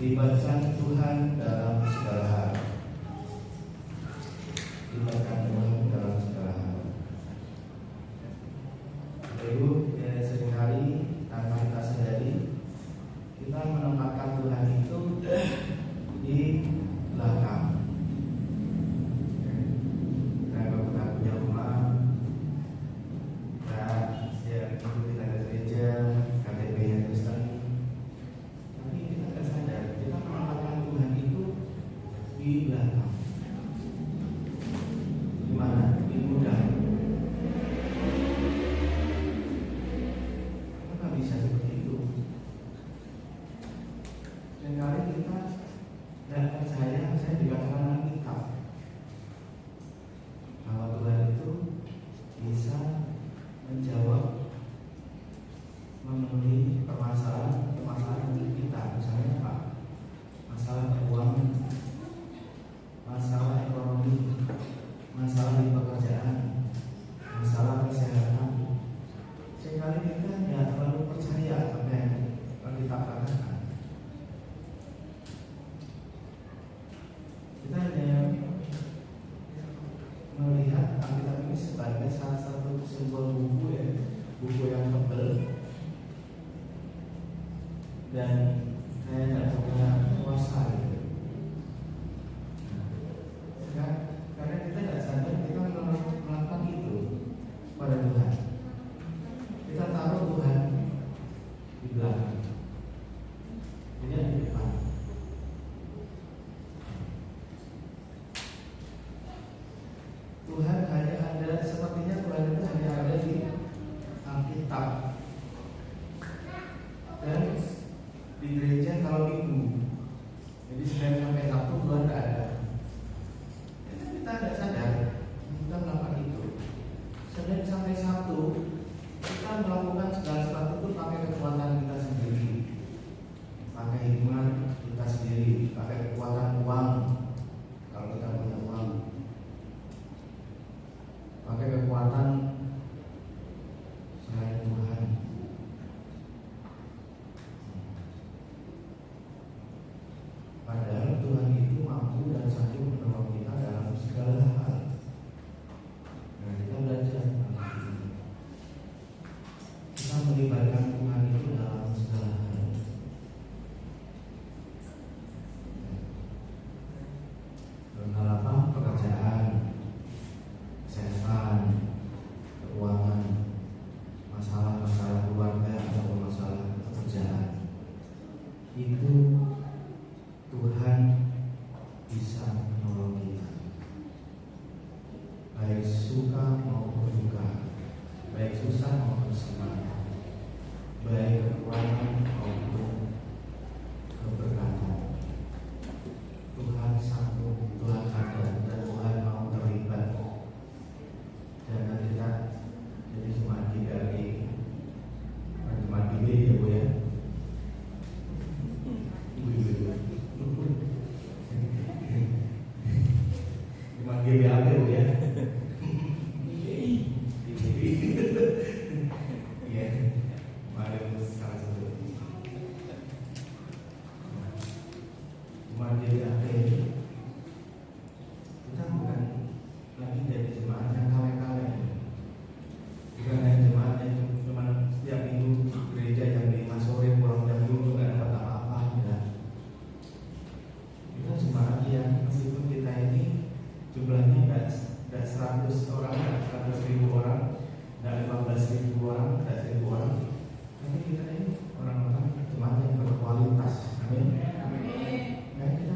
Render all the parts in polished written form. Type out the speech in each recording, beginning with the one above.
Libatkan Tuhan dalam segala hal. Libatkan Tuhan dalam segala hal. Ibu, ya, seringkali tanpa kita sadari kita menempatkan Tuhan itu di belakang. Kalau kita punya rumah, kita setiap minggu kita ke gereja, KTP-nya Kristen, tapi kita tidak sadar kita menempatkan Tuhan itu di belakang. Di mana? Di gudang. Kenapa bisa seperti itu? Dan kali kita tidak percaya, saya dikatakan Alkitab bahwa Tuhan itu bisa menjawab, memenuhi permasalahan kita. Misalnya apa? Masalah keuangan, masalah ekonomi, masalah di pekerjaan, masalah kesehatan. Seringkali kita tidak terlalu percaya apa yang kita katakan. Kita hanya melihat Alkitab ini sebagai salah satu sebuah buku, ya, buku yang tebal, dan saya tidak punya kuasa gitu. Karena kita tidak sadar kita melakukan itu pada Tuhan. Kita taruh Tuhan di belakang, tidak di depan. Tuhan hanya ada, sepertinya Tuhan itu hanya ada di Alkitab dan di gereja kalau minggu. Jadi Senin sampai Sabtu Tuhan tidak ada. Kita tidak sadar kita melakukan itu. Senin sampai Sabtu kita melakukan segala sesuatu itu pakai kekuatan kita sendiri, pakai iman kita sendiri, pakai kekuatan uang kalau kita punya uang, pakai kekuatan selain Tuhan. Padahal Tuhan itu mampu dan sanggup menolong kita dalam segala hal. Nah, kita belajar kita melibatkan Tuhan itu dalam segala hal. Dalam hal apa? Pekerjaan, kesehatan, keuangan, masalah-masalah keluarga atau masalah pekerjaan. Itu Tuhan bisa menolong kita, baik suka maupun duka, baik susah maupun senang, baik kekuatan maupun keberkatan. Tuhan sanggup, Tuhan ada, dan Tuhan mau terlibat. Jangan kita jadi cuma dari cuma gini ya Bu ya. Cuma GBAB Bu ya. Iya, kemarin salah satu. Cuma GBAB kita bukan lagi jadi jemaat yang kawin-kawin. Bukan hanya jemaat yang cuma setiap minggu gereja yang 5 sore pulang jam 2 nggak dapat apa-apa ya. Kita jemaat yang meskipun kita ini jumlahnya tidak 100 orang, tidak 100.000 orang, tidak 15.000 orang, tidak 1.000 orang, tapi kita ini orang-orang jemaat yang berkualitas. Amin. Nah, kita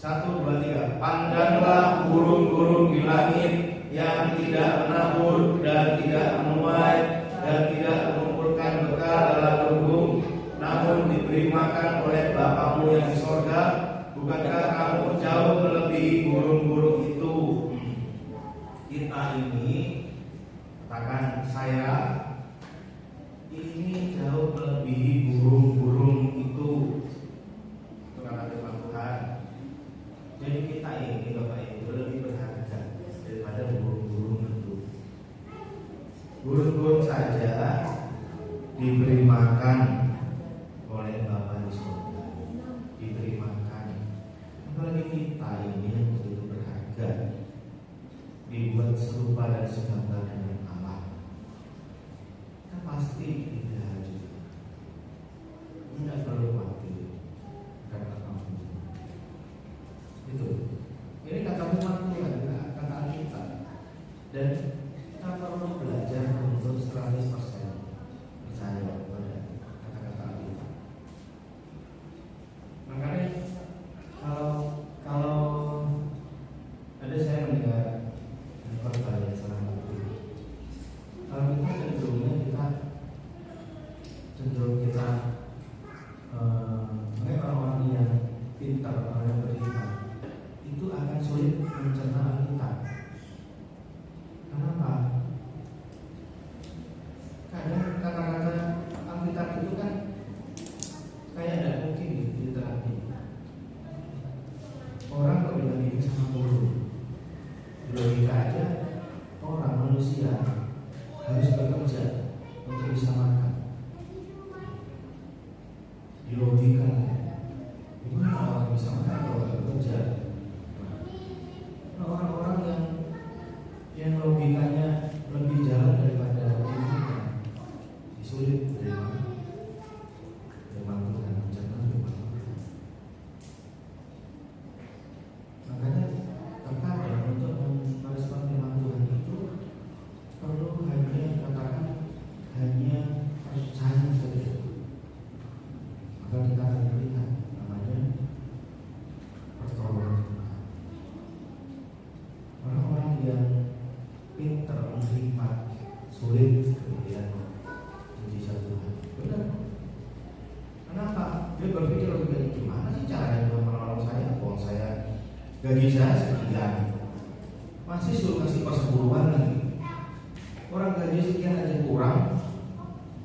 1, 2, 3. Pandanglah burung-burung di langit yang tidak menabur dan tidak menuai dan tidak mengumpulkan bekal dalam lumbung, namun diberi makan oleh Bapamu yang di sorga. Bukankah kamu jauh melebihi burung-burung itu? Kita ini, katakan saya, ini jauh melebihi burung-burung itu. Itu kata firman Tuhan. Jadi kita ini Bapak Ibu lebih berharga daripada burung-burung itu. Burung-burung saja diberi makan oleh Bapa di surga, diberi makan. Apalagi kita ini yang begitu berharga, dibuat serupa dan segambar dengan Allah. Kita pasti tidak juga. Tidak perlu khawatir karena kamu. Itu. Ini kata firman Tuhan, kata Alkitab. Dan kita perlu belajar untuk 100% percaya pada kata-kata Alkitab. Makanya kalau ada saya mendengar khotbah yang selama itu, kalau kita cenderung kita orang-orang yang pintar, orang yang beriman itu akan sulit mencerna Alkitab. Kenapa? Kadang kata-kata Alkitab itu kan kayak tidak mungkin diterapkan. Orang kok dibandingin sama burung, logika aja orang manusia harus bekerja untuk bisa makan. Di logika, gimana orang bisa makan kalau nggak bekerja? Orang-orang yang logikanya lebih jalan daripada kita, disulit dari mana? Firman Tuhan, jangan firman Tuhan. Makanya terkadang untuk merespon firman Tuhan itu perlu hanya katakan hanya percaya saja. Maka kita akan melihat namanya pertolongan Tuhan. Orang-orang yang pintar menerima sulit kemudian mujizat Tuhan. Benar? Kenapa? Dia berpikir lebih gimana sih caranya Tuhan menolong saya? Kalau saya gaji saya sekian, masih suruh kasih perseburuan lagi. Orang gaji sekian aja kurang,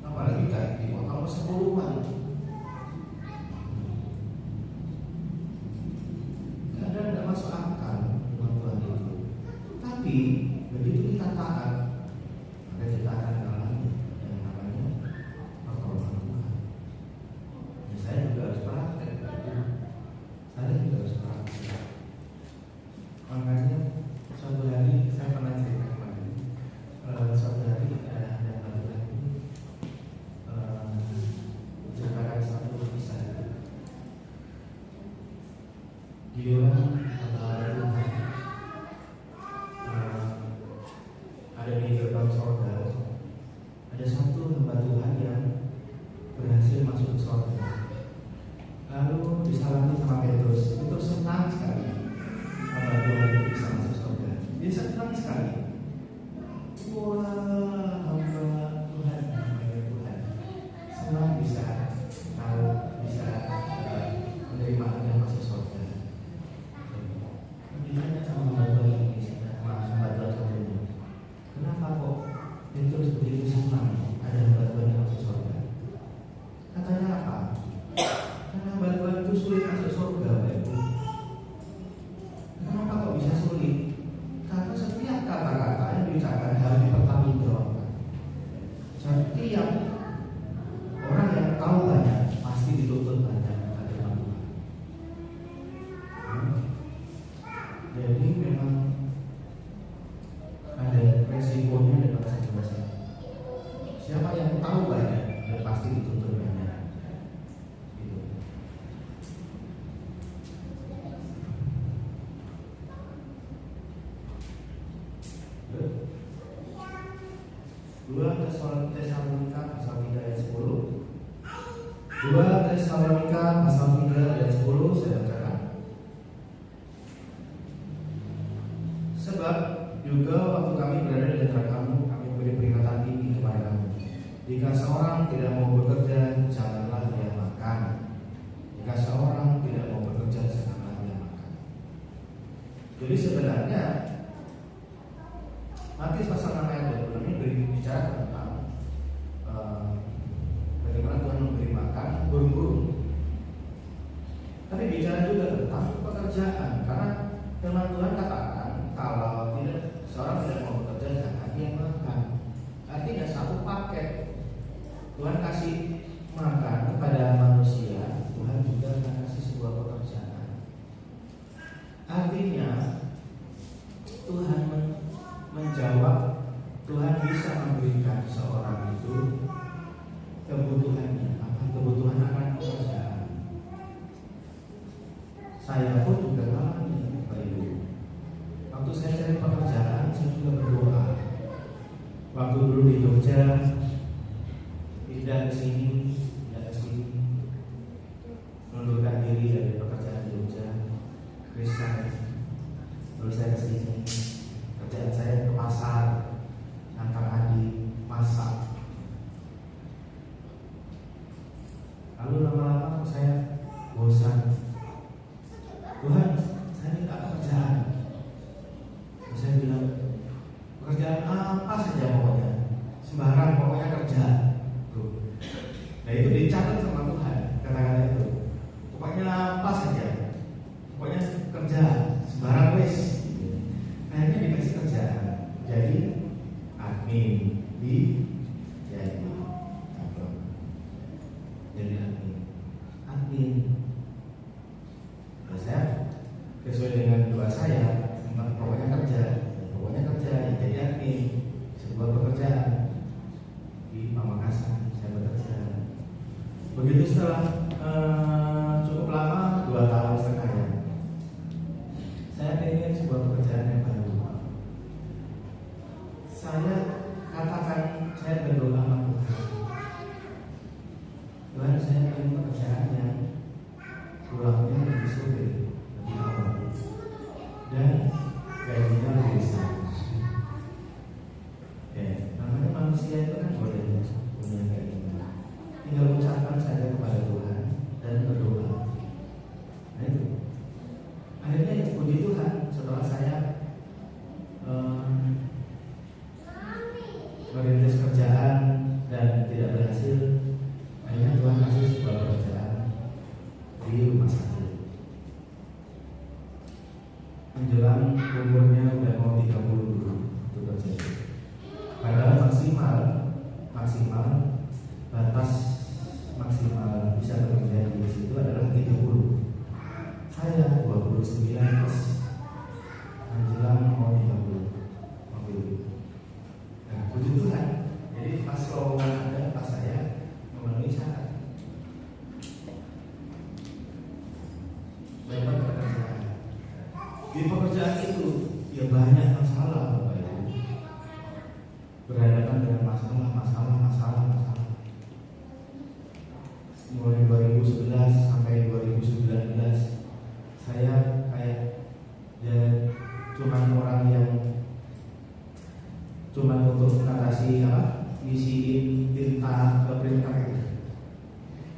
apalagi kan dipotong perseburuan. Kadang tidak masuk akal firman Tuhan itu. Tapi begitu kita taat, maka kita akan mengalami yang namanya pertolongan Tuhan. Ya, saya juga harus praktek. Saya juga harus praktek. Makanya suatu hari saya pernah cerita kemarin. Suatu hari ada laki-laki menceritakan satu kisah. Dia ada di gerbang surga. Ada satu hamba Tuhan yang berhasil masuk ke surga. Lalu disalami sama Petrus. Petrus senang sekali hamba Tuhan itu bisa masuk surga. Dia senang sekali. Wah, hamba Tuhan, senang bisa menerima yang masuk surga. Ditanya sama hamba Tuhan ini, sama hamba Tuhan satunya, kenapa kok Petrus begitu senang ada hamba Tuhan yang masuk surga? Katanya apa? Karena hamba Tuhan itu sulit masuk surga, Bapak Ibu. Kenapa kok bisa sulit? Karena setiap kata-kata yang diucapkan harus dipertanggungjawabkan. Setiap orang yang tahu banyak pasti dituntut banyak kata Tuhan. Jadi memang ada resikonya dalam situasi. Siapa yang tahu banyak, dia pasti dituntut banyak. Gitu. Dua Tesalonika pasal 3 ayat 10. 2 Tesalonika pasal 3 ayat 10 saya bacakan. Jadi sebenarnya Matius pasal 6 ayat 20 ini berbicara tentang bagaimana Tuhan memberi makan burung-burung. Tapi bicara juga tentang pekerjaan, karena firman Tuhan katakan kalau seorang tidak mau bekerja jangan dia makan. Artinya satu paket Tuhan kasih makan kepada manusia, Tuhan juga akan kasih sebuah pekerjaan. Artinya Tuhan menjawab, Tuhan bisa memberikan seorang itu kebutuhannya, kebutuhan akan pekerjaan. Saya pun juga mengalami, Bapak Ibu. Waktu saya cari pekerjaan, saya juga berdoa. Waktu dulu di Jogja, pindah ke sini, mundurkan diri dari pekerjaan di Jogja, resign. Lalu saya ke sini, kerjaan saya ke pasar, antar adik, masak. Lalu lama-lama saya bosan. Tuhan, saya minta pekerjaan. Saya bilang, pekerjaan apa saja pokoknya, sembarang pokoknya kerja. Nah itu dicatat sama Tuhan, kata-kata itu. Pokoknya apa saja, pokoknya kerja, sembarang wes. Akhirnya dikasih kerjaan, jadi admin di jadi admin. Nah, saya sesuai dengan doa saya, pokoknya kerja, jadi admin sebuah pekerjaan di Pamekasan. Saya bekerja. Begitu setelah cukup lama, 2 tahun setengah ya, saya ingin sebuah pekerjaan yang baru. Saya katakan, saya berdoa sama Tuhan. Tuhan, saya ingin pekerjaan yang pulangnya lebih sore, lebih awal, dan gajinya lebih besar. Namanya manusia itu kan boleh punya keinginan. Tinggal ucapkan saja kepada Tuhan dan berdoa. Nah itu. Akhirnya puji Tuhan, setelah saya merintis kerjaan dan tidak berhasil, akhirnya Tuhan kasih sebuah pekerjaan di rumah sakit. Menjelang umurnya udah mau 30 dulu itu terjadi. Padahal maksimal batas maksimal bisa bekerja di situ adalah 30. Saya 29 menjelang mau 30 waktu itu. Nah, puji Tuhan. Jadi pas lowongan ada, pas saya memenuhi syarat, dapat pekerjaan. Di pekerjaan itu ya banyak masalah, Bapak Ibu. Berhadapan dengan masalah. Mulai 2011 sampai 2019 saya kayak ya cuman orang yang cuman untuk narasi ngisiin tinta ke printer gitu.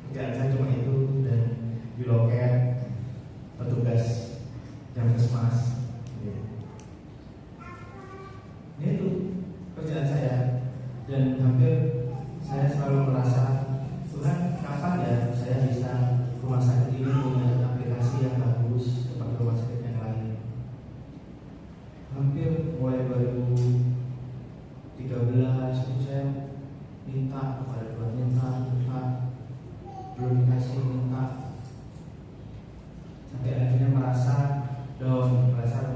Kerjaan saya cuma itu, dan di loket petugas Jamkesmas gitu. Ini itu kerjaan saya, dan hampir saya selalu merasa, Tuhan, kapan ya saya bisa rumah sakit ini punya aplikasi yang bagus seperti rumah sakit yang lain. Hampir mulai 2013 itu saya minta kepada Tuhan, minta belum dikasih, minta sampai akhirnya merasa down, merasa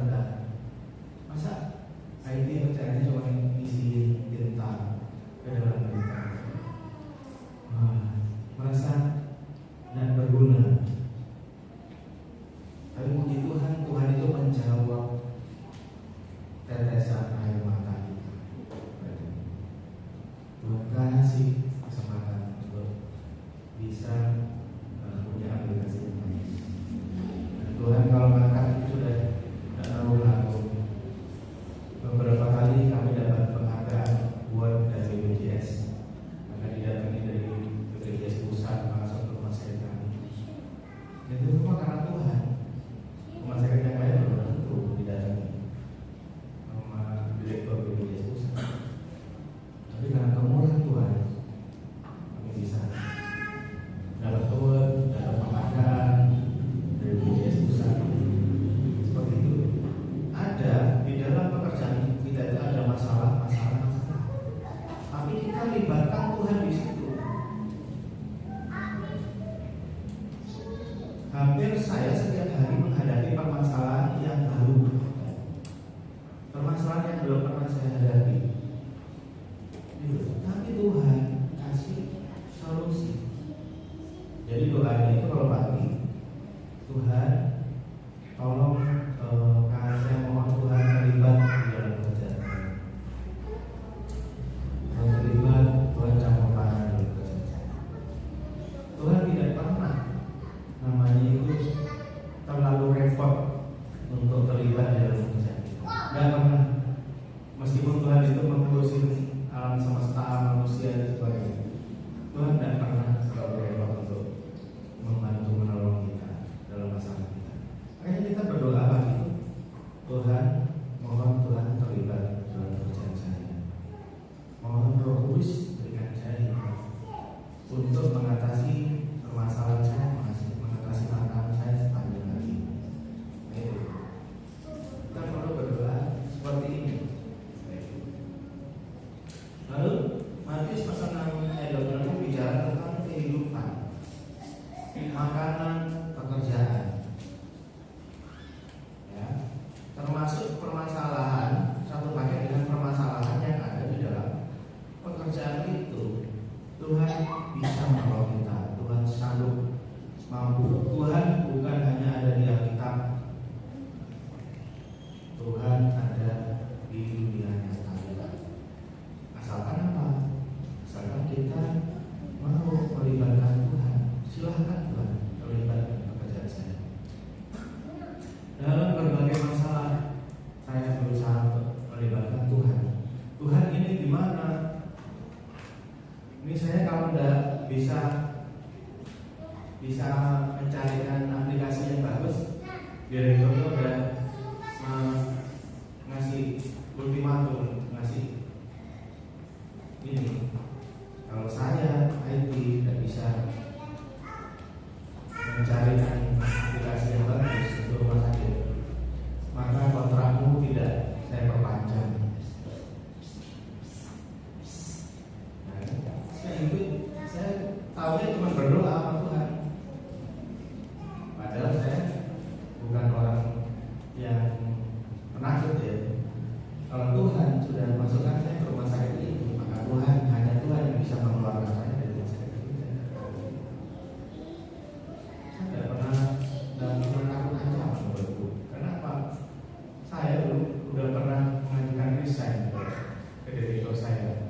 Makanya kita berdoa pagi, Tuhan, mohon Tuhan terlibat dalam pekerjaan saya. Mohon Roh Kudus berikan saya hikmat untuk mengatasi permasalahan saya, mengatasi tantangan saya sepanjang hari. Itu. Kita perlu berdoa seperti ini. Lalu Matius pasal 6 ayat 26 bicara tentang kehidupan, makanan, pekerjaan. Ya, termasuk permasalahan, satu paket dengan permasalahan yang ada di dalam pekerjaan itu. Tuhan bisa menolong kita, Tuhan sanggup mampu. Tuhan bukan hanya ada di Alkitab, Tuhan ada di dunia nyata. Asalkan apa? Asalkan kita mau melibatkan Tuhan. Silahkan Tuhan terlibat dalam pekerjaan saya. Dalam berbagai masalah saya berusaha untuk melibatkan Tuhan. Tuhan ini gimana? Ini saya kalau tidak bisa mencarikan aplikasi yang bagus, direktur itu udah ngasih ultimatum, ngasih ini. Kalau saya IT tidak bisa mencarikan aplikasi yang bagus untuk rumah sakit, maka kontrakmu tidak saya perpanjang. Saya tahunya cuma berdoa sama Tuhan. Padahal saya bukan orang yang penakut ya. Kalau Tuhan sudah masukkan saya ke rumah sakit ini, maka hanya Tuhan yang bisa mengeluarkan saya dari rumah sakit ini. Saya tidak pernah takut aja menurutku. Kenapa? Saya udah pernah mengajukan resign ke direktur saya.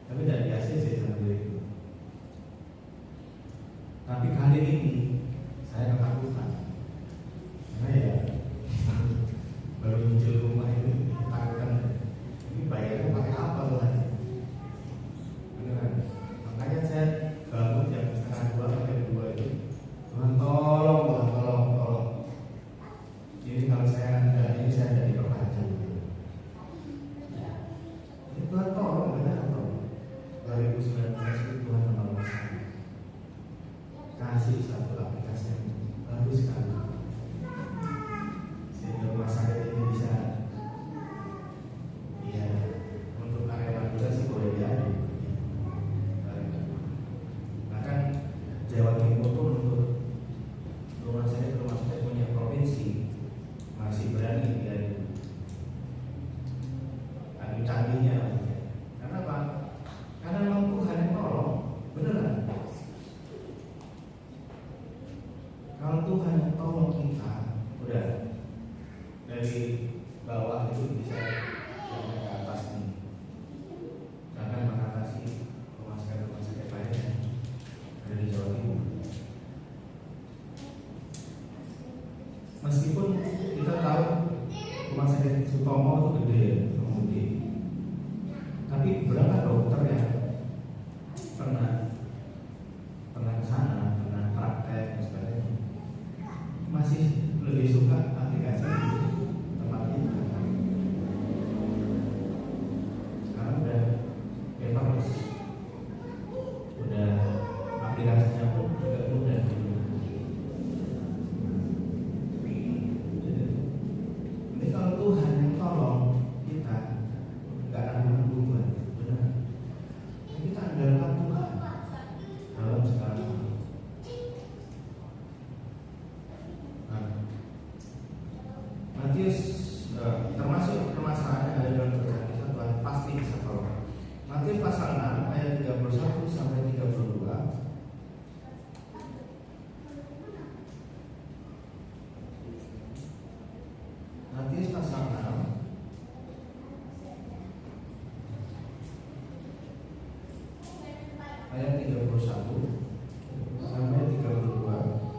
Tapi tidak di ACC sama diriku. Tapi kali ini saya ketakutan. Karena ya baru muncul rumah ini, takutkan ini bayarnya pakai apa Tuhan? Beneran. Makanya saya bangun jam 1:30 pakai 2 itu. Tuhan tolong, Tuhan tolong. Jadi kalau saya tidak diperpanjang. Ini Tuhan tolong, benar atau 2019 itu Tuhan menolong saya. Kasih satu aplikasi yang bagus sekali. Sehingga rumah sakit ini bisa, ya, untuk karyawan kita sih boleh jadi. Bahkan Jawa Timur pun untuk rumah sakit punya provinsi masih berani dia adu canggihnya. Karena apa? Karena memang Tuhan yang tolong, beneran. Kalau Tuhan yang tolong kita, udah dari bawah itu bisa sampai ke atas nih. Bahkan mengatasi rumah sakit lain yang ada di Jawa Timur. Meskipun kita tahu rumah sakit Sutomo itu gede, tapi berapa dokter yang pernah ke sana, pernah praktek dan sebagainya, masih lebih suka aplikasi tempat itu. Sekarang udah paperless, udah aplikasinya pun juga mudah. Ini kalau Tuhan yang tolong kita, nggak akan menunggu benar. Kita andalkan Tuhan dalam segala hal. Matius termasuk permasalahan yang ada dalam pekerjaan kita, Tuhan pasti bisa tolong. Matius pasal 6 ayat 31 sampai 32. Matius pasal 6 ayat 31 sampai 32.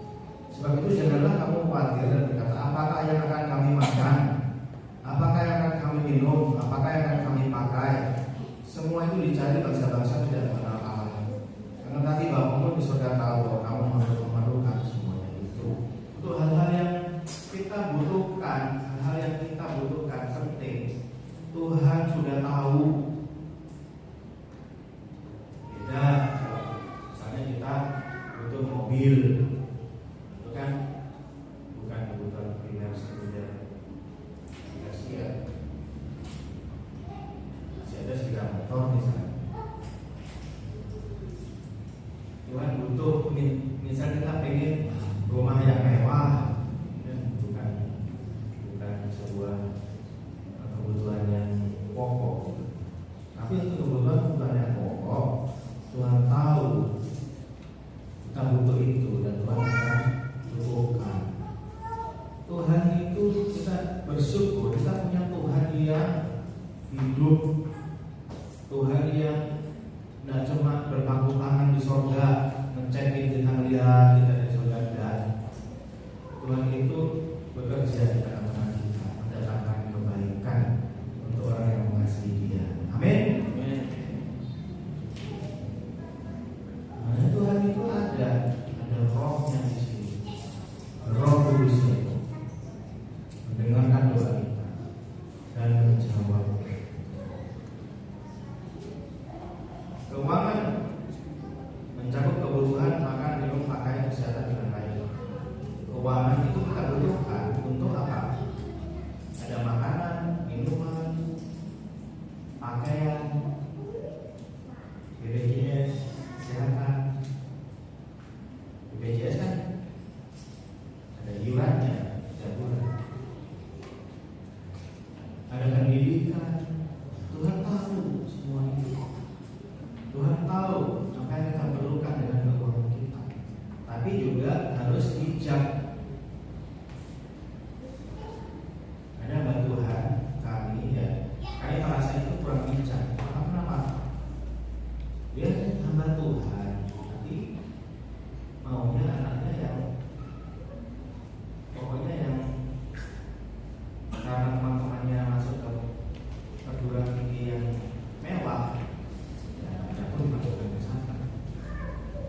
Sebab itu janganlah kamu khawatir dan berkata, apakah yang akan kami makan? Apakah yang akan kami minum? Apakah yang akan kami pakai? Semua itu dicari bangsa-bangsa tidak mengenal Allah. Karena tadi Bapamu di surga tahu bahwa kamu memerlukan semuanya itu. bersyukur kita punya Tuhan yang hidup, Tuhan yang tidak cuma berpangku tangan di sorga, ngecekin kita lihat kita di sorga. Tuhan itu bekerja di tengah-tengah kita, mendatangkan kebaikan untuk orang yang mengasihi Dia. Amin. Nah, Tuhan itu ada Rohnya di sini, Roh Kudusnya itu mendengarkan doa kita dan menjawab. Keuangan mencakup kebutuhan makan, minum, pakaian, kesehatan dan lain. Keuangan itu kita butuhkan untuk apa? Ada makanan, minuman, pakaian, BPJS, kesehatan. BPJS kan ada iurannya setiap bulan. Ada pendidikan. Tuhan tahu semua itu. Tuhan tahu apa yang kita perlukan dengan keuangan kita. Tapi juga harus bijak. Ada hamba Tuhan kami ya, kami merasa itu kurang bijak. Kenapa? Dia hamba Tuhan, tapi maunya anaknya yang pokoknya yang karena teman-temannya masuk ke perguruan tinggi yang mewah, ya dia pun masukkan ke sana.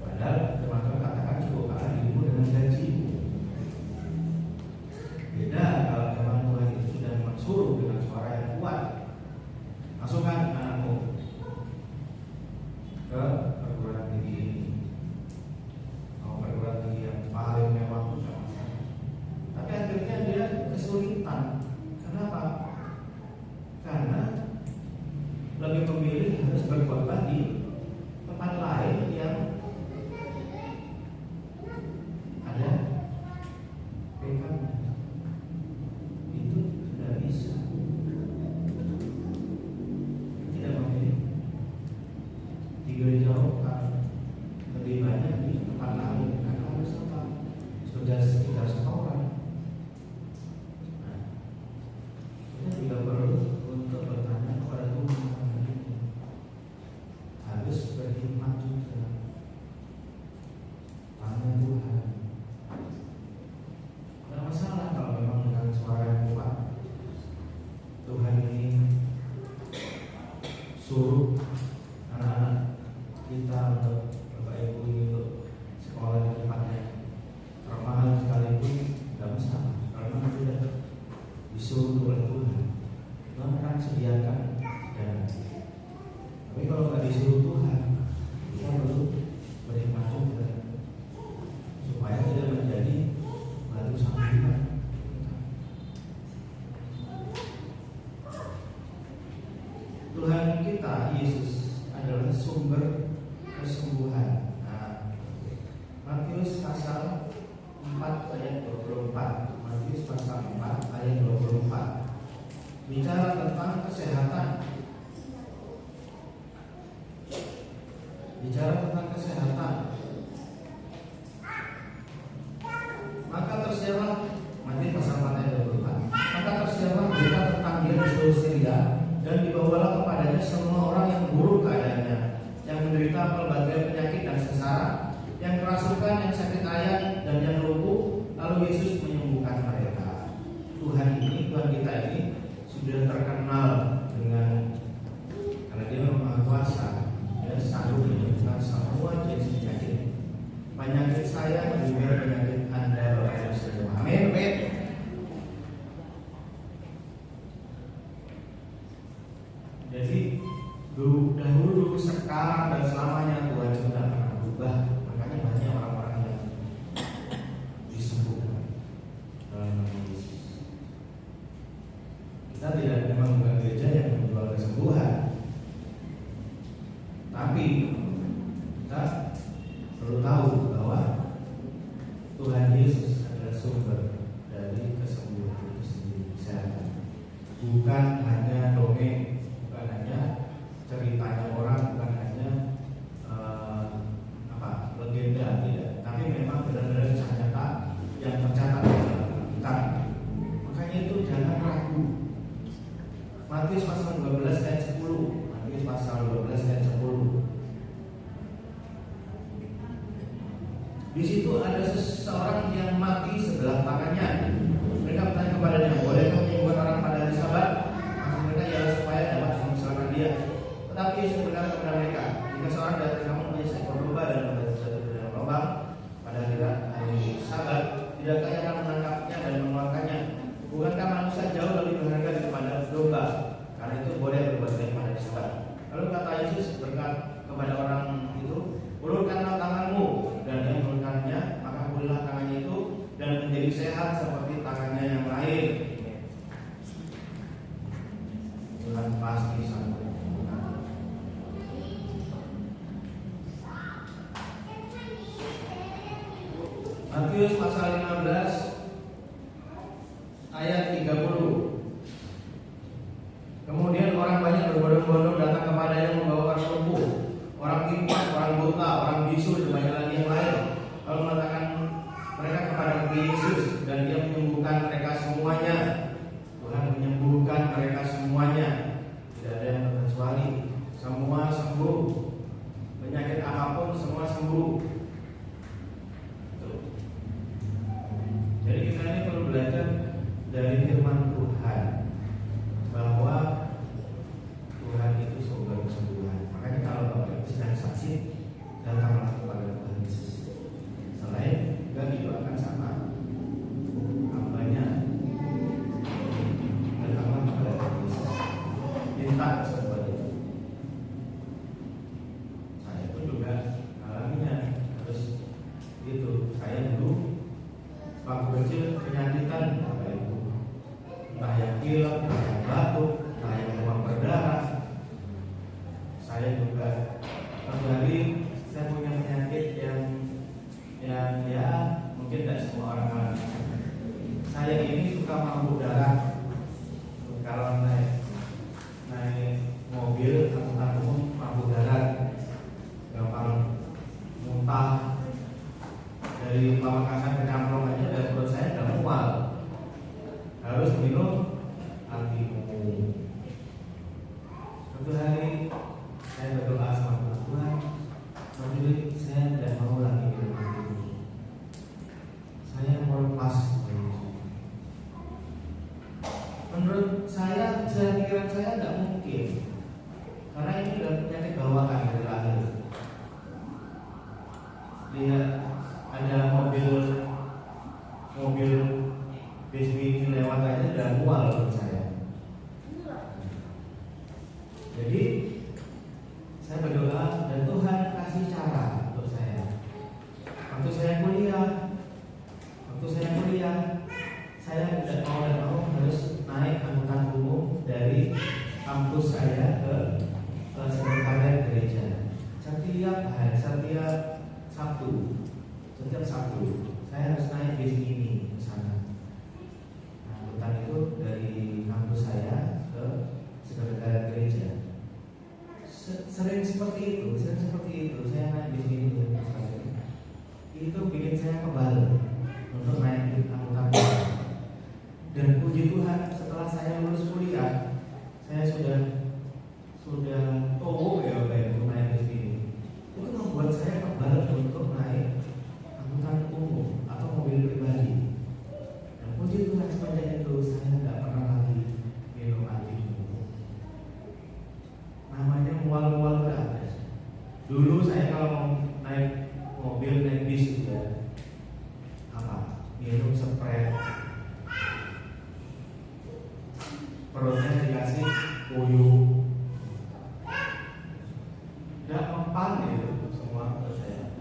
Padahal teman-teman katakan cukup kalah dirimu dengan gajimu. Beda kalau teman Tuhan itu sudah suruh dengan suara yang kuat, masukkan anakmu ke perguruan tinggi ini. Perguruan tinggi yang paling mewah pun sama sama. Tapi akhirnya dia kesulitan. Kenapa? Karena lebih memilih harus berkorban di tempat lain yang ada PK. Itu tidak bisa. Tidak memilih di gereja lokal, lebih banyak di tempat lain karena harus apa? Sudah sekitar setoran. Nah, kita juga perlu untuk bertanya kepada Tuhan harus berhikmat juga. Tanya Tuhan. Tidak masalah kalau memang dengan suara yang kuat. Tuhan ini suruh anak-anak kita untuk Bapak Ibu ini untuk sekolah di tempatnya termahal sekalipun tidak masalah karena sudah disuruh oleh Tuhan. Tuhan akan sediakan dan tapi kalau nggak disuruh Tuhan kita perlu berhikmat juga supaya tidak menjadi batu sandungan. Tuhan kita Yesus adalah sumber kesembuhan. Nah, Matius pasal 4 ayat 24. Matius pasal 4 ayat 24 bicara tentang kesehatan. Bicara tentang kesehatan. Maka tersiarlah, Matius pasal 4 ayat 24. Maka tersiarlah berita tentang Dia di seluruh Syria, dan dibawalah kepadanya semua orang yang buruk keadaannya, yang menderita pelbagai penyakit dan sesara, yang kerasukan, yang sakit ayan, dan yang lumpuh. Lalu Yesus menyembuhkan mereka. Tuhan ini, Tuhan kita ini sudah terkenal dengan karena Dia Maha Kuasa. Dia sanggup menyembuhkan semua jenis penyakit. Penyakit saya juga penyakit Anda, Bapak Ibu semua. Amin. Jadi dahulu, sekarang dan selamanya Tuhan sudah pernah berubah. Makanya banyak orang-orang yang disembuhkan dalam nama Yesus. Kita tidak memang bukan gereja yang menjual kesembuhan, tapi kita perlu tahu bahwa Tuhan Yesus adalah sumber dari kesembuhan itu sendiri, kesehatan. Bukan hanya dongeng, bukan hanya ceritanya orang, bukan hanya legenda, tidak. Tapi memang benar-benar kisah nyata yang tercatat dalam Alkitab. Makanya itu jangan ragu Matius pasal 12 ayat 10. Matius pasal 12 ayat 10. Di situ ada seseorang yang mati sebelah tangannya. Mereka bertanya kepadanya, bolehkah menyembuhkan orang pada hari Sabat? Maksud mereka ialah supaya dapat menyelamatkan dia. Tetapi Yesus berkata kepada mereka, jika seorang dari kamu punya seekor domba dan membaca satu dalam lubang pada hari Sabat, tidakkah ia akan menangkapnya dan mengeluarkannya? Bukankah manusia jauh lebih berharga daripada domba? Karena itu boleh berbuat baik pada hari Sabat. Lalu kata Yesus berkata kepada orang itu, ulurkanlah tanganmu, dan dia mengulurkannya, maka pulihlah tangannya itu dan menjadi sehat seperti tangannya yang lain. Tuhan pasti sampai. Matius pasal 15 ayat 30. Kemudian orang banyak berbondong-bondong datang kepadanya membawa orang lumpuh, orang timpang, orang buta, orang bisu, dan banyak lagi yang lain. Lalu mengatakan mereka kepada Yesus, dan dia menyembuhkan mereka semuanya. Tuhan menyembuhkan mereka semuanya, tidak ada yang terkecuali. Semua sembuh, penyakit apapun semua sembuh. Jadi kita ini perlu belajar dari firman Tuhan bahwa Tuhan itu sumber kesembuhan. Makanya kalau Bapak sedang sakit, datanglah kepada Tuhan Yesus. Selain juga didoakan sama hambanya, datanglah kepada Tuhan Yesus. Minta kesembuhan itu. Saya pun juga alaminya harus itu. Saya dulu waktu kecil penyakitan apa itu, entah yang pilek, entah yang batuk, entah yang demam berdarah. Saya juga kembali, saya punya penyakit yang ya mungkin tidak semua orang alami. Saya ini suka mabuk darah. Kalau naik mobil angkutan umum mabuk darah, gampang muntah. Dari Pamekasan ke Camplong aja dari perut saya udah mual. Harus minum antimu. Suatu hari saya berdoa sama Tuhan, tapi saya tidak mau lagi minum antimu. Saya mau lepas. Menurut saya, pikiran saya tidak mungkin, karena ini sudah penyakit bawaan dari lahir. Lihat, ada mobil BSB ini lewat aja udah mual menurut saya. Jadi saya berdoa dan Tuhan kasih cara untuk saya. Waktu saya kuliah, saya tidak mau harus naik angkutan umum dari kampus saya ke sekretariat gereja. Setiap Sabtu saya harus naik bis ini ke sana. Nah, angkutan itu dari kampus saya ke sekretariat gereja. Sering seperti itu saya naik bis ini ke sana. Itu bikin saya kebal untuk naik angkutan. Dan puji Tuhan, setelah saya lulus kuliah, saya sudah tahu ya untuk naik bis ini. Itu membuat saya kebal untuk naik angkutan umum atau mobil pribadi. Dan puji Tuhan sepanjang itu saya tidak pernah lagi minum antimu. Namanya mual-mual berat. Dulu saya kalau mau naik mobil, naik bis juga minum spray. Perutnya dikasih puyuh. Tidak mempan itu semua menurut saya.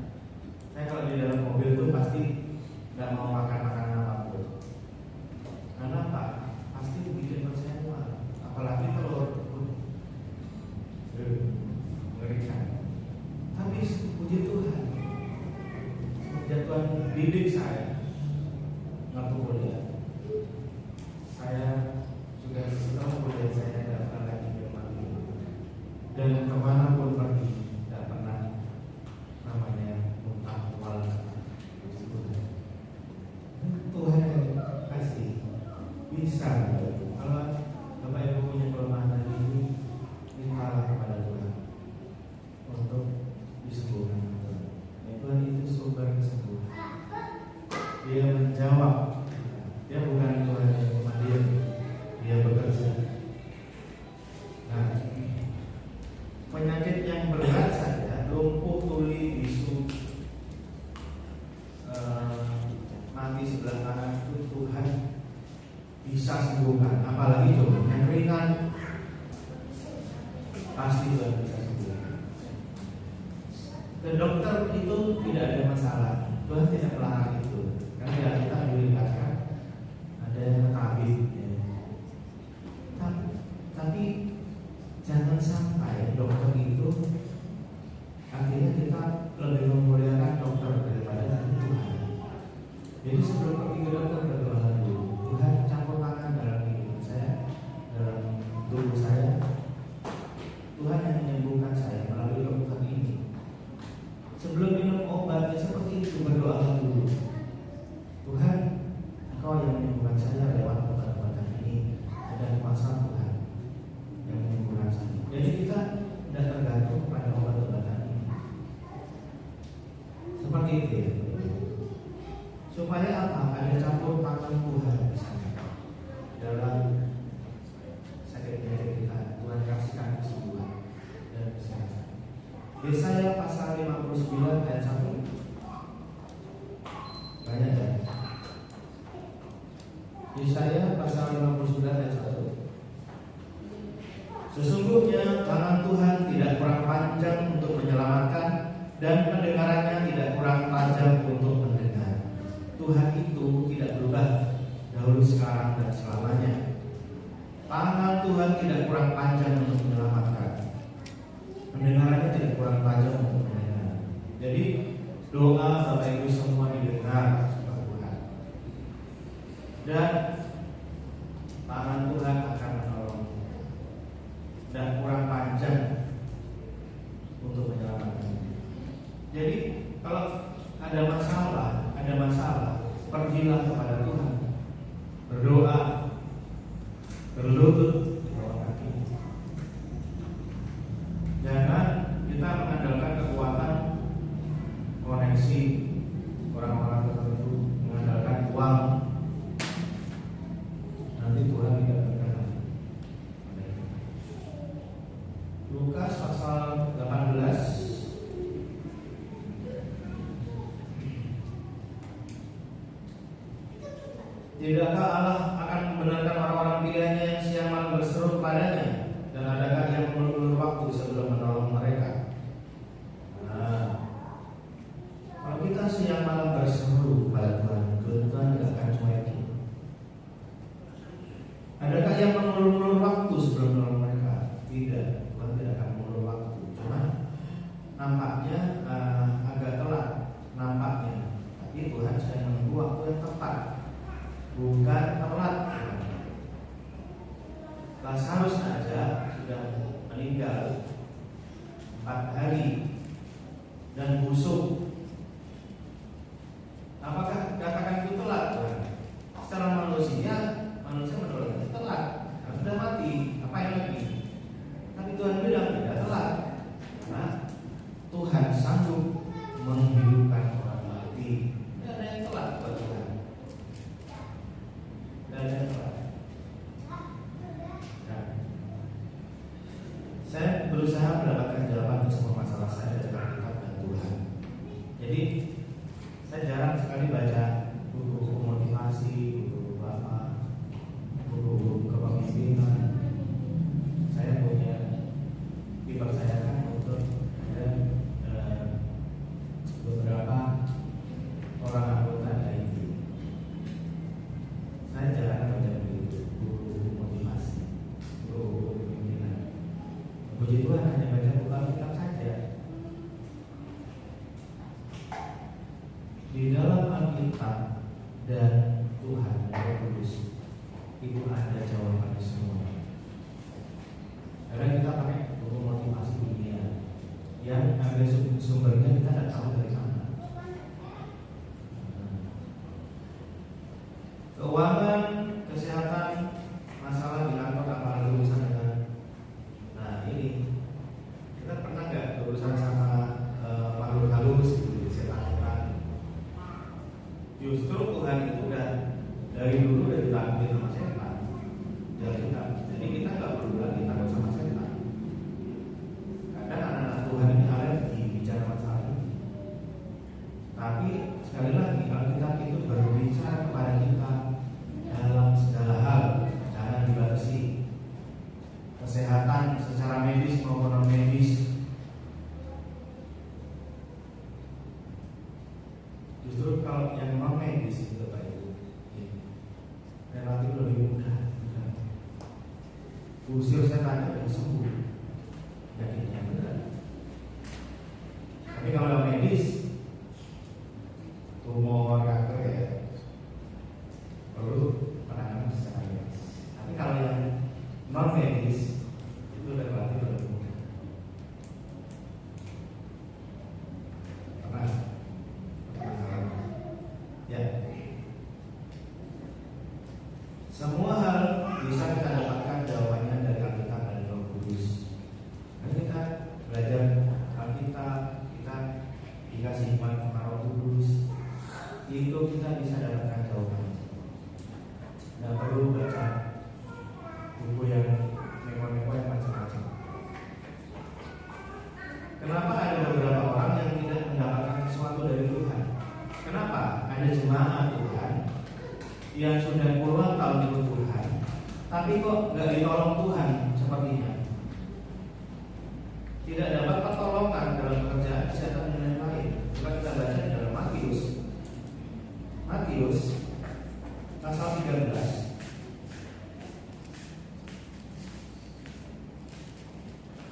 Saya kalau di dalam mobil itu pasti tidak mau makan makanan apapun. Karena apa? Pasti bikin perut saya mual. Apalagi telur. Mengerikan. Tapi puji Tuhan, sejak Tuhan didik saya waktu kuliah, saya sudah setelah kuliah saya tidak pernah lagi minum antimu. Dan kemanapun pergi tidak pernah namanya muntah mual. Tuhan kasih bisa. Kalau Bapak Ibu punya kelemahan jawab. Dia bukan Tuhan yang cuma diam, dia bekerja. Nah, penyakit yang berat saja, lumpuh, tuli, bisu, mati sebelah kanan itu Tuhan bisa sembuhkan. Apalagi coba yang ringan, pasti Tuhan bisa sembuhkan. Ke dokter itu tidak ada masalah, Tuhan tidak melarang itu. Karena kita dikatakan ada tabib, ya. Tapi jangan sampai dokter itu akhirnya kita lebih memuliakan dokter daripada Tuhan. Jadi sebelum pergi ke dokter berdoa dulu, Tuhan campur tangan dalam hidup saya, dalam tubuh saya. Tuhan yang menyembuhkan saya melalui dokter ini. Sebelum minum obat, seperti itu berdoa dulu. Tuhan, Engkau yang menyembuhkan saya lewat obat-obatan ini. Ada kuasa Tuhan yang menyembuhkan saya. Jadi kita tidak tergantung pada obat-obatan ini. Seperti itu ya. Supaya apa? Ada campur tangan Tuhan di sana dalam sakit-sakit kita. Tuhan kasihkan kesembuhan dan kesehatan. Yesaya pasal 59 ayat 1. Banyak ya. Yesaya pasal 59 ayat 1. Sesungguhnya tangan Tuhan tidak kurang panjang untuk menyelamatkan, dan pendengarannya tidak kurang tajam untuk mendengar. Tuhan itu tidak berubah, dahulu, sekarang, dan selamanya. Tangan Tuhan tidak kurang panjang untuk menyelamatkan, pendengarannya tidak kurang tajam untuk mendengar. Jadi doa Bapak Ibu semua didengar sama Tuhan, dan tangan Tuhan akan menolong, dan kurang panjang untuk menyelamatkan. Jadi kalau ada masalah, pergilah kepada Tuhan, berdoa, berlutut di bawah kaki. Jangan kita mengandalkan kekuatan koneksi orang-orang tertentu, mengandalkan uang. Nanti Tuhan tidak berkenan. Lukas pasal 18. Tidakkah Allah akan membenarkan orang-orang pilihannya yang siang malam berseru kepadanya? Dan adakah ia mengulur waktu sebelum menolong mereka? Nah, kalau kita siang malam berseru kepada Tuhan, Tuhan tidak akan cuekin. Adakah ia mengulur waktu sebelum menolong mereka? Tidak, Tuhan tidak akan mengulur waktu. Cuma nampaknya agak telat, nampaknya. Tapi Tuhan sedang menunggu waktu yang tepat, bukan telat. Lazarus saja sudah meninggal 4 hari dan busuk. Apakah katakan itu telat? Secara manusia menurut telat, sudah mati. Apa yang lagi? Tapi Tuhan bilang tidak telat, karena Tuhan sanggup menghidupkan orang mati. Tidak ada yang telat buat Tuhan. Saya berusaha mendapatkan jawaban untuk semua masalah saya dari Alkitab dan Tuhan. Jadi saya jarang sekali baca buku-buku motivasi, buku-buku apa, buku-buku kepemimpinan. Saya dipercayakan untuk beberapa orang anggota IT. Saya jarang baca buku-buku motivasi, buku-buku kepemimpinan. Puji Tuhan, hanya baca buku Alkitab saja. Di dalam Alkitab dan Tuhan yang Roh Kudus itu ada jawaban semua. Karena kita pakai buku motivasi dunia yang ada sumbernya kita tidak tahu dari mana. Keuangan, kesehatan, masalah di kantor, apalagi urusan dengan. Nah ini kita pernah nggak berurusan sama makhluk halus gitu, setan-setan? Justru Tuhan itu datang usir setan itu sembuh penyakitnya benar. Tapi kalau yang medis, tumor, kanker ya perlu penanganan secara medis. Tapi kalau yang non medis itu relatif lebih mudah. Pernah ya. Semua hal bisa kita dapatkan jawabannya dari Alkitab dan Roh Kudus. Nah, kita belajar Alkitab, kita dikasih hikmat sama Roh Kudus, itu kita bisa dapatkan jawabannya. Nggak perlu baca buku yang neko-neko yang macam-macam. Kenapa ada beberapa orang yang tidak mendapatkan sesuatu dari Tuhan? Kenapa? Ada jemaat Tuhan yang sudah puluhan tahun ikut Tuhan, tapi kok nggak ditolong Tuhan sepertinya. Tidak dapat pertolongan dalam pekerjaan, kesehatan dan lain-lain. Coba kita baca di dalam Matius pasal 13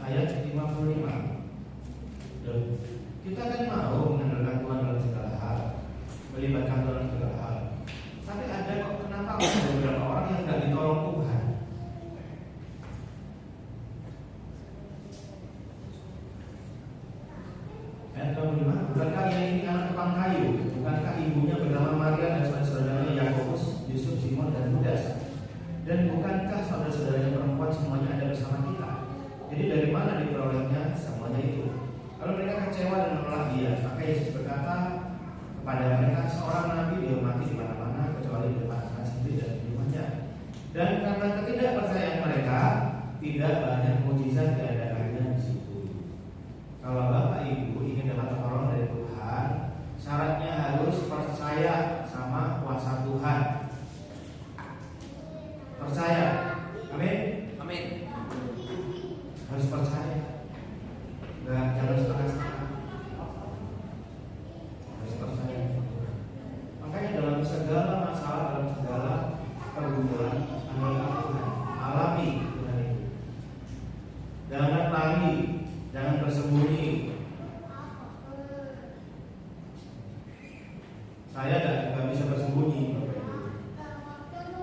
ayat 55. Kita kan mau mengandalkan Tuhan dalam segala hal, melibatkan Tuhan dalam segala hal. Tapi ada kok, kenapa ada beberapa orang yang nggak ditolong Tuhan? Ayat 25, bukankah ia ini anak tukang kayu? Bukankah ibunya bernama Maria dan saudara-saudaranya Yakobus, Yusuf, Simon dan Yudas? Dan bukankah saudara-saudaranya perempuan semuanya ada bersama kita? Jadi dari mana diperolehnya semuanya itu? Kalau mereka kecewa dan menolak dia, maka Yesus berkata kepada mereka, seorang nabi dihormati di mana-mana kecuali di depan anak sendiri dan di rumahnya. Dan karena ketidakpercayaan mereka, tidak banyak mukjizat diadakannya di situ. Kalau Bapak Ibu ingin dapat pertolongan dari Tuhan, syaratnya harus percaya sama kuasa Tuhan. Percaya, amin. Amin. Harus percaya. Jangan setengah-setengah. Harus percaya. Makanya dalam segala masalah, dalam segala pergumulan, andalkan Tuhan. Alami Tuhan itu. Jangan lari, jangan bersembunyi. Saya tidak bisa bersembunyi.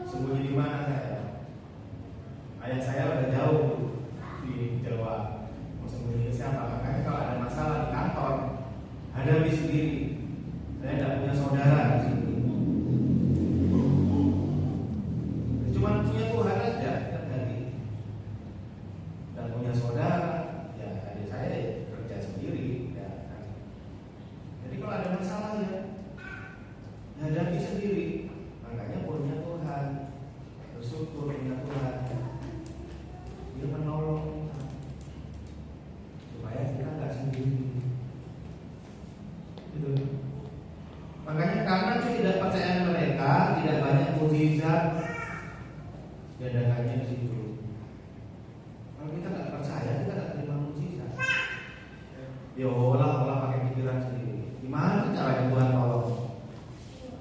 Sembunyi di mana saya? Ayah saya udah jauh di Jawa. Sembunyi siapa? Makanya kalau ada masalah di kantor, hadapi sendiri. Saya tidak punya saudara di sini. Cuma punya Tuhan aja kan tadi. Dan punya saudara, ya adik saya kerja sendiri. Ya, kan. Jadi kalau ada masalah ya hadapi sendiri. Makanya punya Tuhan, bersyukur punya Tuhan. Dia menolong kita supaya kita nggak sendiri. Gitu. Makanya karena ketidakpercayaan mereka, tidak banyak mukjizat diadakannya di situ. Kalau kita nggak percaya, kita nggak terima mukjizat. Ya olah pakai pikiran sendiri. Gimana caranya Tuhan tolong?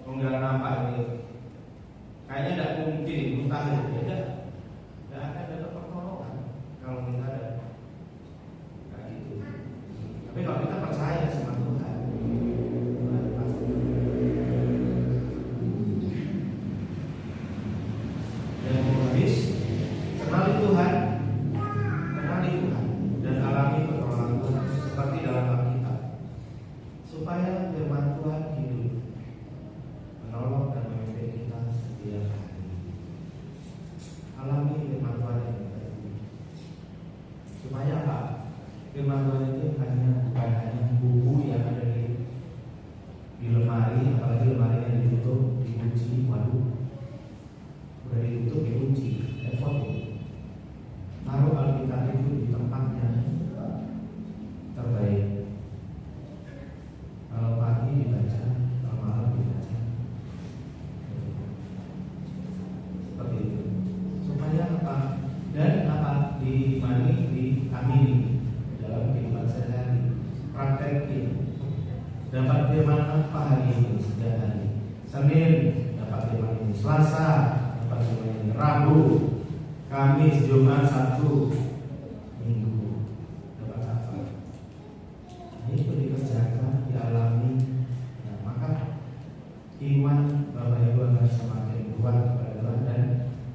Nggak nampak ini. Kayaknya tidak mungkin, mustahil. Ya tidak akan dapat pertolongan kalau kita ada kayak gitu. Tapi kalau kita percaya sama Tuhan, Tuhan pasti. Yang mau habis, kenali Tuhan dan alami pertolongan Tuhan seperti dalam Alkitab, supaya firman Tuhan hidup, menolong dan memimpin kita setiap hari. Alami firman Tuhan yang baik. Supaya apa? Firman Tuhan itu bukan hanya buku yang ada di lemari, apalagi lemari yang ditutup, dikunci, waduh, udah ditutup, dikunci, foto. Taruh Alkitab itu di tempatnya terbaik. Kalau pagi dibaca, kalau malam dibaca. Seperti itu. Supaya apa? Dan apa? Diamini dalam kehidupan sehari-hari. Praktekin. Dapat firman apa hari ini? Setiap hari. Senin dapat firman ini. Selasa dapat firman ini. Rabu Kamis, Jumat, Sabtu, Minggu dapat apa? Itu dikerjakan, dialami. Nah, maka iman Bapak Ibu akan semakin kuat kepada Tuhan dan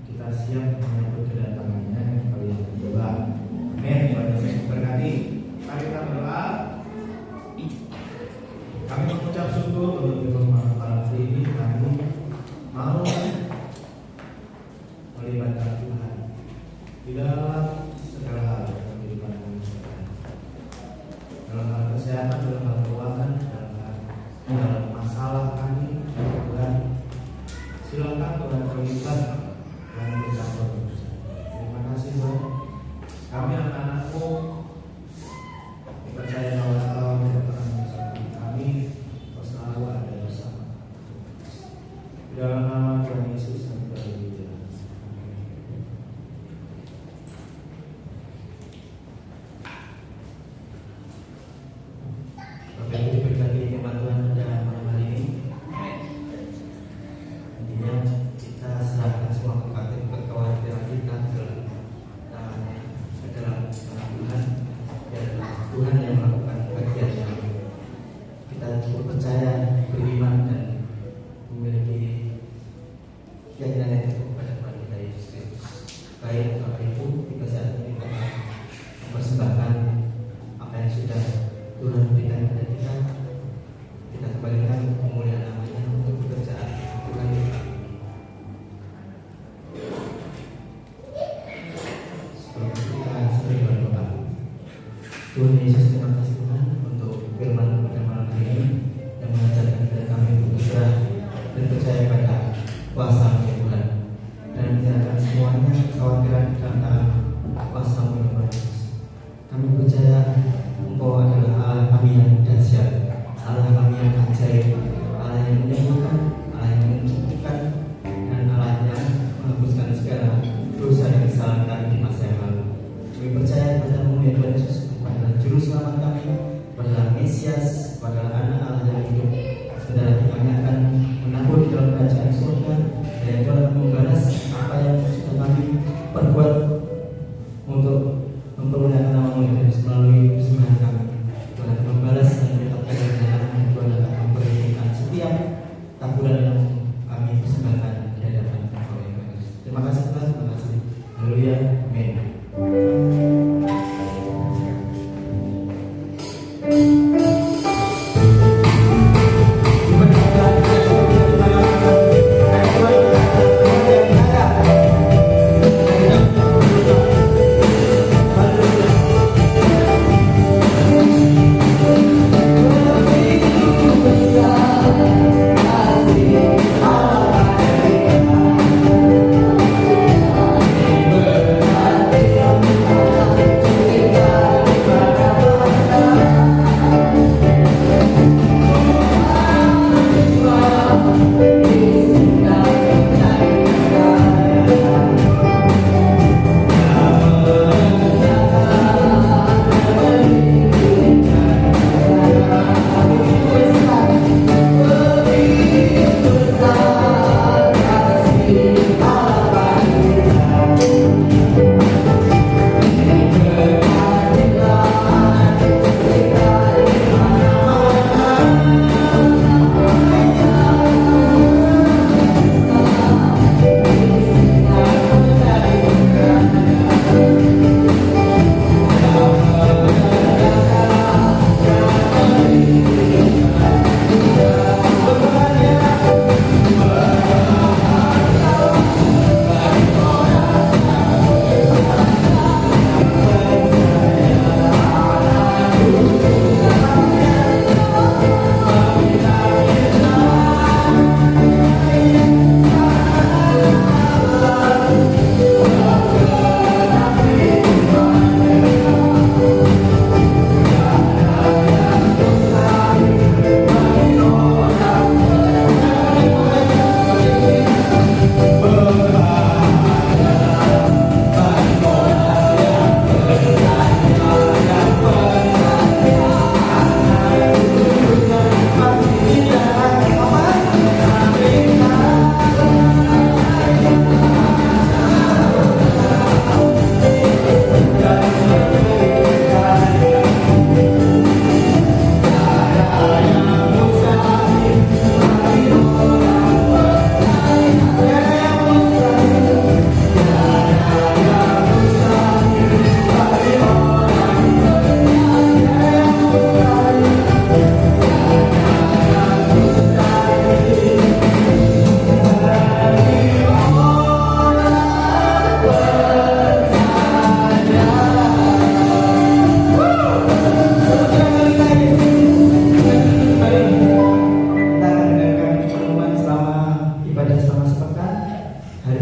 kita siap menyambut kedatangannya yang kali yang kedua. Amin. Tuhan Yesus memberkati. Mari kita berdoa. Kami mengucap syukur untuk firman malam hari ini. Kami mau melibatkan Tuhan di dalam segala hal kehidupan kami, dalam hal kesehatan, dalam hal keuangan, dalam masalah kami. Tuhan, silakan Tuhan terlibat dan bercampur berusaha. Terima kasih Tuhan. Kami anak-anak-Mu dipercaya bahwa Engkau tidak pernah menyusahkan kami, Engkau selalu ada bersama. Di dalam nama Tuhan Yesus kami berdoa. Bapak Ibu diberkati firman Tuhan pada malam hari ini. Intinya kita serahkan semua kekhawatiran kita ke dalam Tuhan. Tuhan yang melakukan bagiannya. Kita cukup percaya, beriman dan memiliki keyakinan yang cukup pada Tuhan kita Yesus Kristus. Baik Bapak Ibu, kita saat ini kita mempersembahkan apa yang sudah Tuhan berikan kepada kita. Kita kembalikan pemulihan namanya untuk pekerjaan Tuhan kita. Sebelum kita sering berdoa. Tuhan Yesus, terima kasih Tuhan untuk firman pada malam hari ini yang mengajarkan kepada kami untuk berserah dan percaya pada kuasa-Mu ya Tuhan, dan menyerahkan semuanya kekhawatiran dalam tangan kuasa-Mu ya Tuhan Yesus. Kami percaya Engkau adalah Allah kami yang dahsyat, Allah kami yang ajaib, Allah yang menyembuhkan, Allah yang mencukupkan, dan Allah yang menghapuskan segala dosa dan kesalahan kami di masa yang lalu. Kami percaya pada-Mu ya Tuhan Yesus, adalah juru selamat kami, adalah Mesias, adalah anak Allah yang hidup. Saudara, kami akan menabur di dalam kerajaan surga, dan Tuhan akan membalas apa yang sudah kami perbuat untuk mempermuliakan nama-Mu ya Yesus melalui persembahan kami. Tuhan akan membalas dan menetapkan kebenaran, dan Tuhan akan memberikan setiap taburan yang kami persembahkan di hadapan Engkau ya Yesus. Terima kasih Tuhan, terima kasih. Haleluya, amin.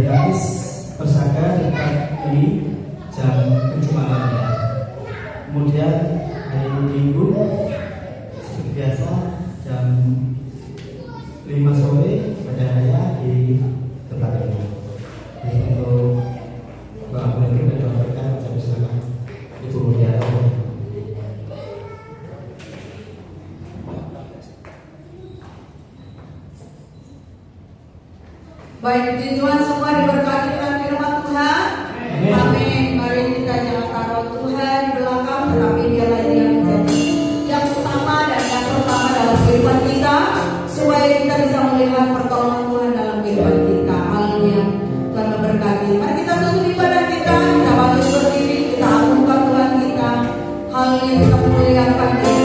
gratis Persada dekat di jam 7 malam ya. Kemudian hari Minggu seperti biasa jam 5 sore pada raya di tempat ini. Jadi untuk Bapak Menteri dan Bapak Rekan saya persilakan Ibu Mutiara. Baik, puji Tuhan, semua diberkati dengan firman Tuhan. Amin. Mari kita jangan roh Tuhan di belakang, tetapi dialah yang menjadi yang utama dan yang pertama dalam kehidupan kita, supaya kita bisa melihat pertolongan Tuhan dalam kehidupan kita. Haleluya. Tuhan memberkati. Mari kita tutup ibadah kita, kita bangkit berdiri, kita agungkan Tuhan kita. Haleluya, kita memuliakan Dia.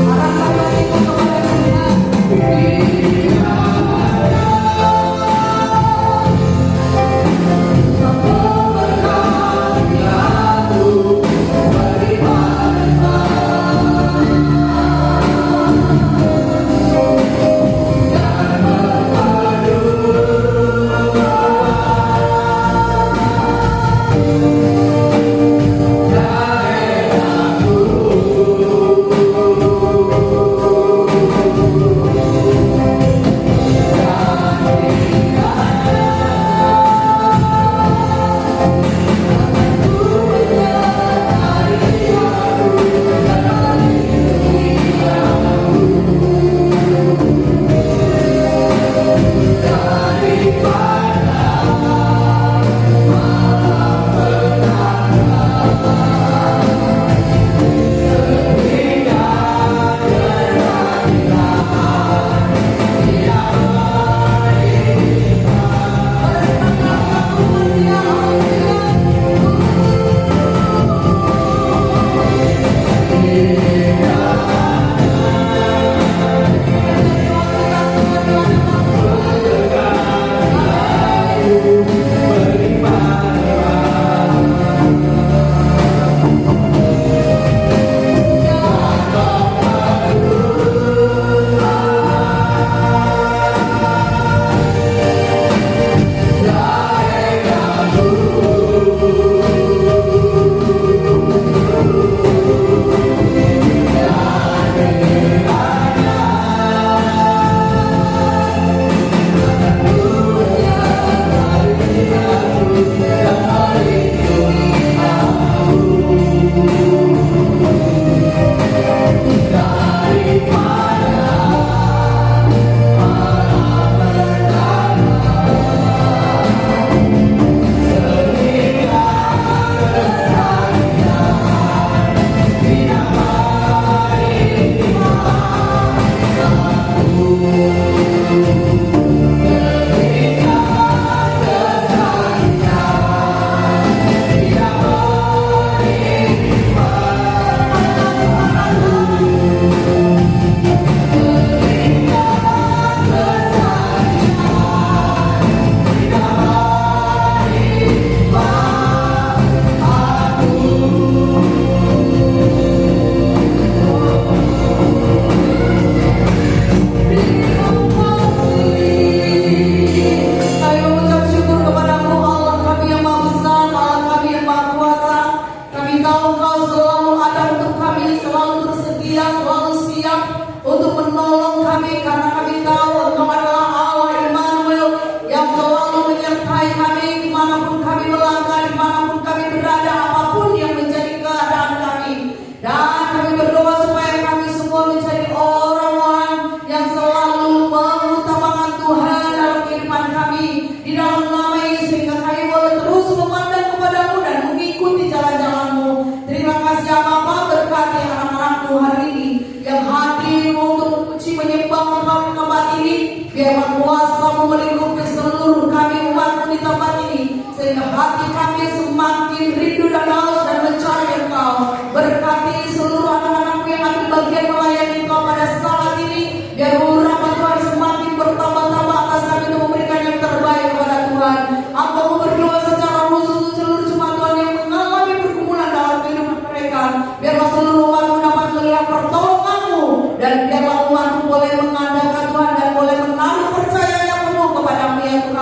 Arahkan hati kita kepada Tuhan. Dan biarlah umatmu boleh mengandalkan Tuhan dan boleh menaruh percaya yang penuh kepada-Mu ya Tuhan.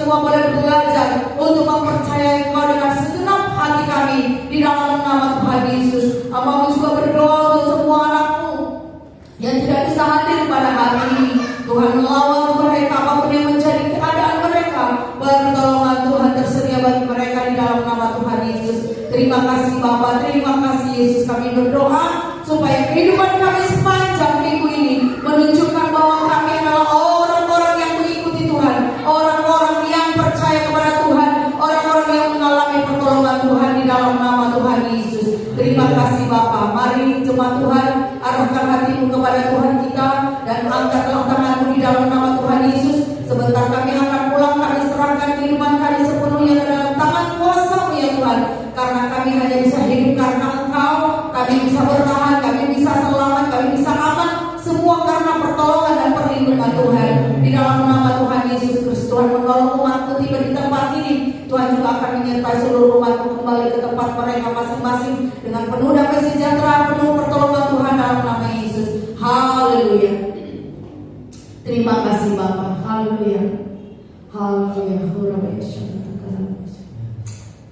semua boleh belajar untuk mempercayai Engkau dengan segenap hati kami di dalam nama Tuhan Yesus. Hamba juga berdoa untuk semua anakmu yang tidak bisa hadir pada hari ini. Tuhan melawat mereka apapun yang menjadi keadaan mereka. Pertolongan Tuhan tersedia bagi mereka di dalam nama Tuhan Yesus. Terima kasih Bapa, terima kasih Yesus. Kami berdoa supaya kehidupan kami sepanjang minggu ini menunjukkan bahwa kami adalah orang-orang yang mengikuti Tuhan, orang-orang yang percaya kepada Tuhan, orang-orang yang mengalami pertolongan Tuhan di dalam nama Tuhan Yesus. Terima kasih Bapa. Mari jemaat Tuhan, arahkan hatimu kepada Tuhan kita dan angkatlah tanganmu di dalam nama Tuhan Yesus. Sebentar kami akan pulang, kami serahkan kehidupan kami sepenuhnya ke dalam tangan kuasa-Mu ya Tuhan. Karena kami hanya bisa hidup karena Engkau, kami bisa bertahan, kami bisa selamat, kami bisa aman, semua karena pertolongan dan perlindungan Tuhan. Di dalam nama Tuhan Yesus Kristus, Tuhan menolong umat-Mu tiba di tempat ini. Tuhan juga akan menyertai seluruh umat-Mu kembali ke tempat mereka masing-masing dengan penuh damai sejahtera, penuh pertolongan Tuhan dalam nama Yesus. Haleluya. Terima kasih Bapa. Haleluya. Haleluya.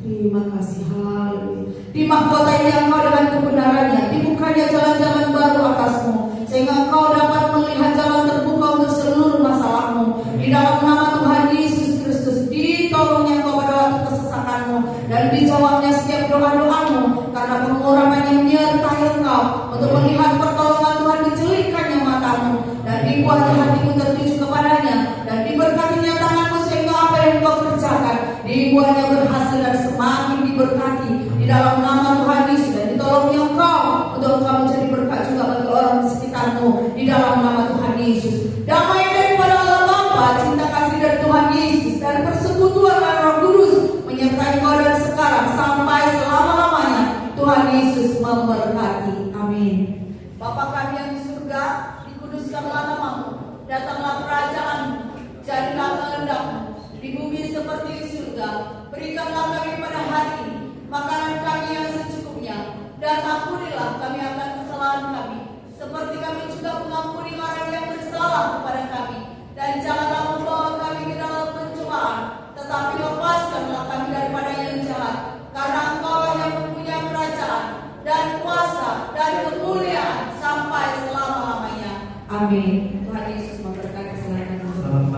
Terima kasih. Haleluya. Di mahkotai Engkau dengan kebenarannya, dibukanya jalan-jalan baru atasmu, sehingga Engkau dapat melihat jalan terbuka untuk seluruh masalahmu. Di dalam nama Tuhan Yesus Kristus, ditolongnya Engkau pada waktu kesesakanmu dan dijawabnya setiap doa-doamu, karena pengurapannya menyertai Engkau untuk melihat pertolongan Tuhan, dicelikkannya matamu dan dibuatnya hatimu tertuju kepadanya, dan diberkatinya tanganmu sehingga apa yang Engkau kerjakan dibuatnya berhasil dan semakin diberkati di dalam nama Tuhan Yesus. Dan ditolongnya Engkau untuk Engkau menjadi berkat juga bagi orang di sekitarmu di dalam nama Tuhan Yesus. Damai daripada Allah Bapa, cinta kasih dari Tuhan Yesus, dan persekutuan Roh Kudus menyertai Engkau dari sekarang sampai selama-lamanya. Tuhan Yesus memberkati. Amin. Bapa kami yang di surga, dikuduskanlah nama-Mu, datanglah kerajaan-Mu, jadilah kehendak-Mu di bumi seperti di surga. Berikanlah kami pada hari ini makanan kami yang secukupnya, dan ampunilah kami akan kesalahan kami, seperti kami juga mengampuni orang yang bersalah kepada kami. Dan janganlah membawa kami ke dalam pencobaan, tetapi lepaskanlah kami daripada yang jahat. Karena Engkau yang mempunyai kerajaan dan kuasa dan kemuliaan sampai selama-lamanya. Amin. Tuhan